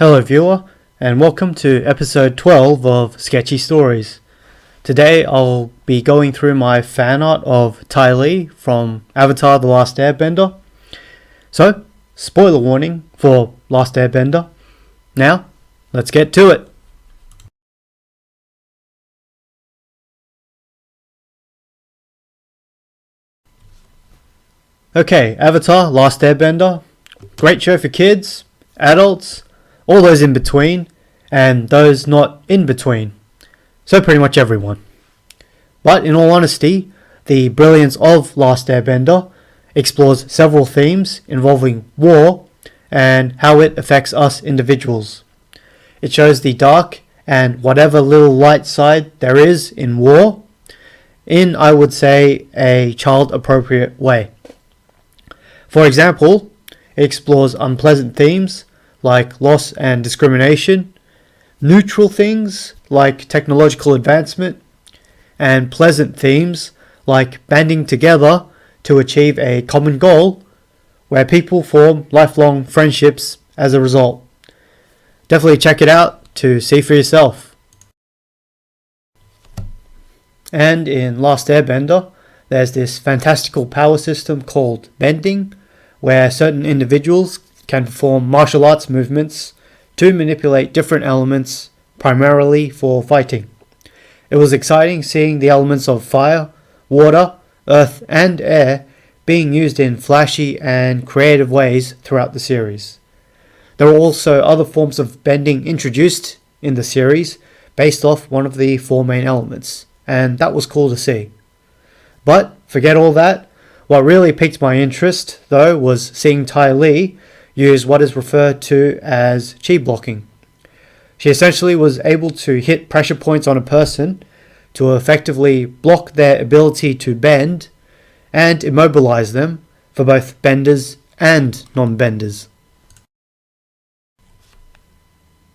Hello viewer, and welcome to episode 12 of Sketchy Stories. Today I'll be going through my fan art of Ty Lee from Avatar The Last Airbender. So, spoiler warning for Last Airbender. Now, let's get to it. Okay, Avatar Last Airbender. Great show for kids, adults, all those in between, and those not in between. So pretty much everyone. But in all honesty, the brilliance of Last Airbender explores several themes involving war and how it affects us individuals. It shows the dark and whatever little light side there is in war in, I would say, a child-appropriate way. For example, it explores unpleasant themes like loss and discrimination, neutral things like technological advancement, and pleasant themes like banding together to achieve a common goal where people form lifelong friendships as a result. Definitely check it out to see for yourself. And in Last Airbender, there's this fantastical power system called bending, where certain individuals can perform martial arts movements to manipulate different elements, primarily for fighting. It was exciting seeing the elements of fire, water, earth, and air being used in flashy and creative ways throughout the series. There were also other forms of bending introduced in the series based off one of the four main elements, and that was cool to see. But forget all that. What really piqued my interest, though, was seeing Ty Lee use what is referred to as chi blocking. She essentially was able to hit pressure points on a person to effectively block their ability to bend and immobilize them for both benders and non-benders.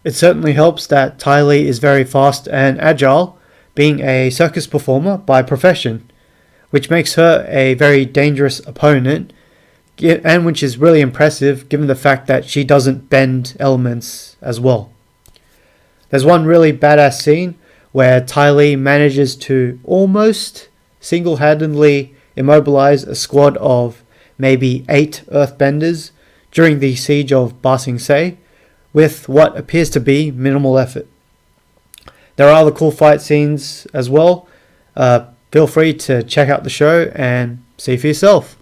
It certainly helps that Ty Lee is very fast and agile, being a circus performer by profession, which makes her a very dangerous opponent, and which is really impressive given the fact that she doesn't bend elements as well. There's one really badass scene where Ty Lee manages to almost single-handedly immobilize a squad of maybe 8 earthbenders during the siege of Ba Sing Se with what appears to be minimal effort. There are other cool fight scenes as well. Feel free to check out the show and see for yourself.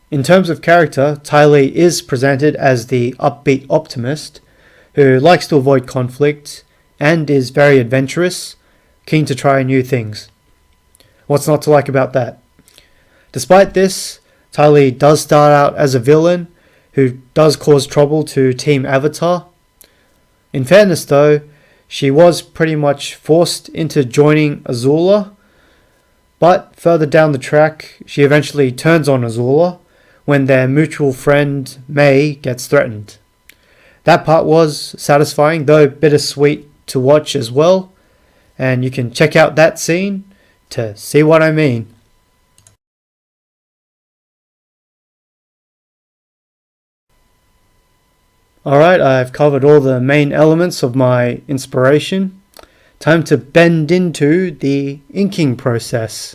In terms of character, Ty Lee is presented as the upbeat optimist who likes to avoid conflict and is very adventurous, keen to try new things. What's not to like about that? Despite this, Ty Lee does start out as a villain who does cause trouble to Team Avatar. In fairness though, she was pretty much forced into joining Azula, but further down the track, she eventually turns on Azula when their mutual friend May gets threatened. That part was satisfying, though bittersweet to watch as well, and you can check out that scene to see what I mean. Alright, I've covered all the main elements of my inspiration. Time to bend into the inking process.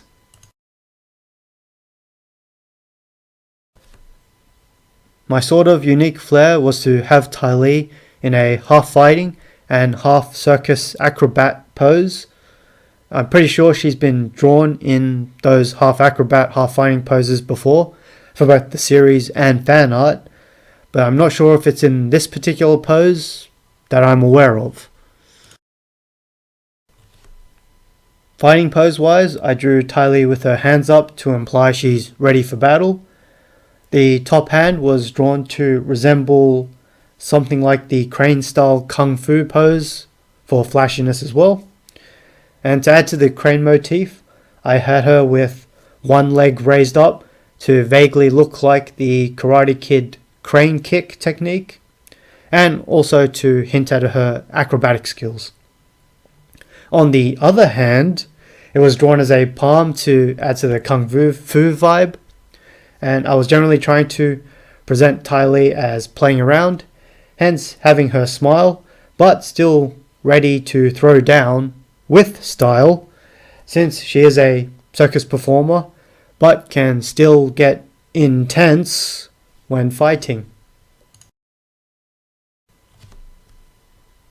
My sort of unique flair was to have Ty Lee in a half fighting and half circus acrobat pose. I'm pretty sure she's been drawn in those half acrobat, half fighting poses before for both the series and fan art, but I'm not sure if it's in this particular pose that I'm aware of. Fighting pose wise, I drew Ty Lee with her hands up to imply she's ready for battle. The top hand was drawn to resemble something like the crane style kung fu pose for flashiness as well. And to add to the crane motif, I had her with one leg raised up to vaguely look like the Karate Kid crane kick technique, and also to hint at her acrobatic skills. On the other hand, it was drawn as a palm to add to the kung fu vibe, and I was generally trying to present Ty Lee as playing around, hence having her smile, but still ready to throw down with style, since she is a circus performer, but can still get intense when fighting.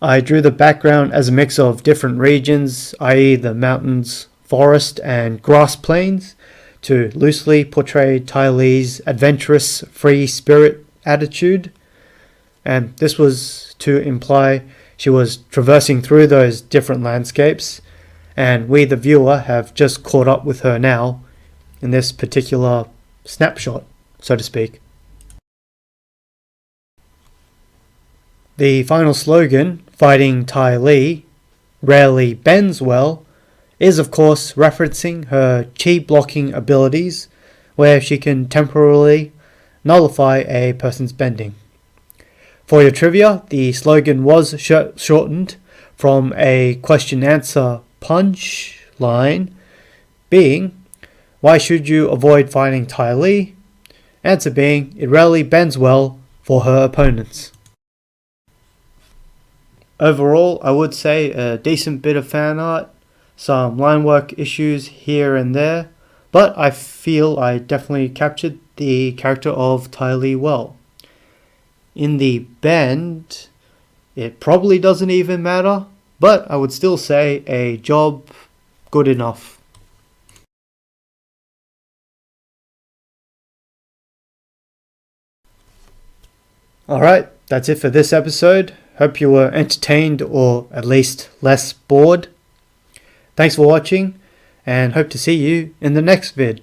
I drew the background as a mix of different regions, i.e. the mountains, forest and grass plains, to loosely portray Ty Lee's adventurous, free spirit attitude. And this was to imply she was traversing through those different landscapes, and we the viewer have just caught up with her now in this particular snapshot, so to speak. The final slogan, "Fighting Ty Lee rarely bends well," is of course referencing her chi blocking abilities, where she can temporarily nullify a person's bending. For your trivia, the slogan was shortened from a question-answer punch line being, "Why should you avoid fighting Ty Lee?" Answer being, "It rarely bends well for her opponents." Overall, I would say a decent bit of fan art, some line work issues here and there, but I feel I definitely captured the character of Ty Lee well. In the bend, it probably doesn't even matter, but I would still say a job good enough. Alright, that's it for this episode. Hope you were entertained or at least less bored. Thanks for watching and hope to see you in the next vid.